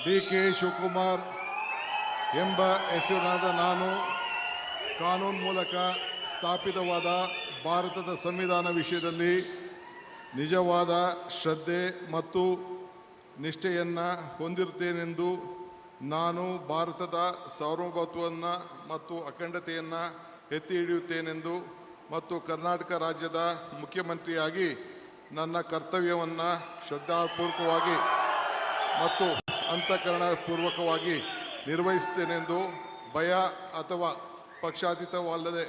ಡಿ.ಕೆ. ಶಿವಕುಮಾರ್ ಎಂಬ ಹೆಸರಿನಾದ ನಾನು ಕಾನೂನು ಮೂಲಕ ಸ್ಥಾಪಿತವಾದ ಭಾರತದ ಸಂವಿಧಾನ ವಿಷಯದಲ್ಲಿ ನಿಜವಾದ ಶ್ರದ್ಧೆ ಮತ್ತು ನಿಷ್ಠೆಯನ್ನು ಹೊಂದಿರುತ್ತೇನೆಂದು ನಾನು ಭಾರತದ ಸಾರ್ವಭೌಮತ್ವವನ್ನು ಮತ್ತು ಅಖಂಡತೆಯನ್ನು ಎತ್ತಿ ಹಿಡಿಯುತ್ತೇನೆಂದು ಮತ್ತು ಕರ್ನಾಟಕ ರಾಜ್ಯದ ಮುಖ್ಯಮಂತ್ರಿಯಾಗಿ ನನ್ನ ಕರ್ತವ್ಯವನ್ನು ಶ್ರದ್ಧಾಪೂರ್ವಕವಾಗಿ ಮತ್ತು ಅಂತಃಕರಣಪೂರ್ವಕವಾಗಿ ನಿರ್ವಹಿಸುತ್ತೇನೆಂದು ಭಯ ಅಥವಾ ಪಕ್ಷಾತೀತವಲ್ಲದೆ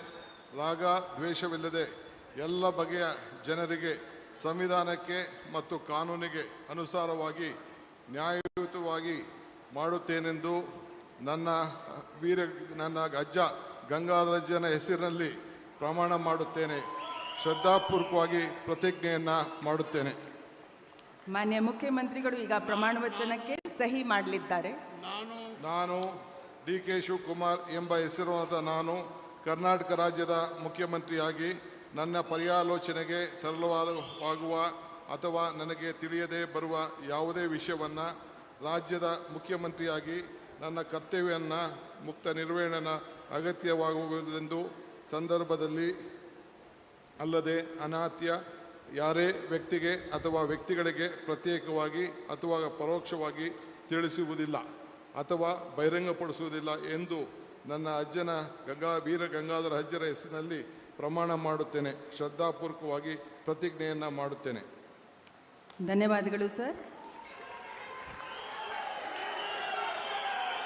ರಾಗ ದ್ವೇಷವಿಲ್ಲದೆ ಎಲ್ಲ ಬಗೆಯ ಜನರಿಗೆ ಸಂವಿಧಾನಕ್ಕೆ ಮತ್ತು ಕಾನೂನಿಗೆ ಅನುಸಾರವಾಗಿ ನ್ಯಾಯಯುತವಾಗಿ ಮಾಡುತ್ತೇನೆಂದು ನನ್ನ ಅಜ್ಜ ಗಂಗಾಧರಜ್ಜನ ಹೆಸರಿನಲ್ಲಿ ಪ್ರಮಾಣ ಮಾಡುತ್ತೇನೆ. ಶ್ರದ್ಧಾಪೂರ್ವಕವಾಗಿ ಪ್ರತಿಜ್ಞೆಯನ್ನು ಮಾಡುತ್ತೇನೆ. ಮಾನ್ಯ ಮುಖ್ಯಮಂತ್ರಿಗಳು ಈಗ ಪ್ರಮಾಣ ವಚನಕ್ಕೆ ಸಹಿ ಮಾಡಲಿದ್ದಾರೆ. ನಾನು ಡಿ.ಕೆ. ಶಿವಕುಮಾರ್ ಎಂಬ ಹೆಸರಾದ ನಾನು ಕರ್ನಾಟಕ ರಾಜ್ಯದ ಮುಖ್ಯಮಂತ್ರಿಯಾಗಿ ನನ್ನ ಪರ್ಯಾಲೋಚನೆಗೆ ತರಲಾಗುವ ಅಥವಾ ನನಗೆ ತಿಳಿಯದೇ ಬರುವ ಯಾವುದೇ ವಿಷಯವನ್ನು ರಾಜ್ಯದ ಮುಖ್ಯಮಂತ್ರಿಯಾಗಿ ನನ್ನ ಕರ್ತವ್ಯವನ್ನು ಮುಕ್ತ ನಿರ್ವಹಣೆ ಅಗತ್ಯವಾಗುವುದೆಂದು ಸಂದರ್ಭದಲ್ಲಿ ಅಲ್ಲದೆ ಅನಾತ್ಯ ಯಾರೇ ವ್ಯಕ್ತಿಗೆ ಅಥವಾ ವ್ಯಕ್ತಿಗಳಿಗೆ ಪ್ರತ್ಯೇಕವಾಗಿ ಅಥವಾ ಪರೋಕ್ಷವಾಗಿ ತಿಳಿಸುವುದಿಲ್ಲ ಅಥವಾ ಬಹಿರಂಗಪಡಿಸುವುದಿಲ್ಲ ಎಂದು ನನ್ನ ಅಜ್ಜನ ವೀರ ಗಂಗಾಧರ ಅಜ್ಜರ ಹೆಸರಿನಲ್ಲಿ ಪ್ರಮಾಣ ಮಾಡುತ್ತೇನೆ. ಶ್ರದ್ಧಾಪೂರ್ವಕವಾಗಿ ಪ್ರತಿಜ್ಞೆಯನ್ನು ಮಾಡುತ್ತೇನೆ. ಧನ್ಯವಾದಗಳು ಸರ್.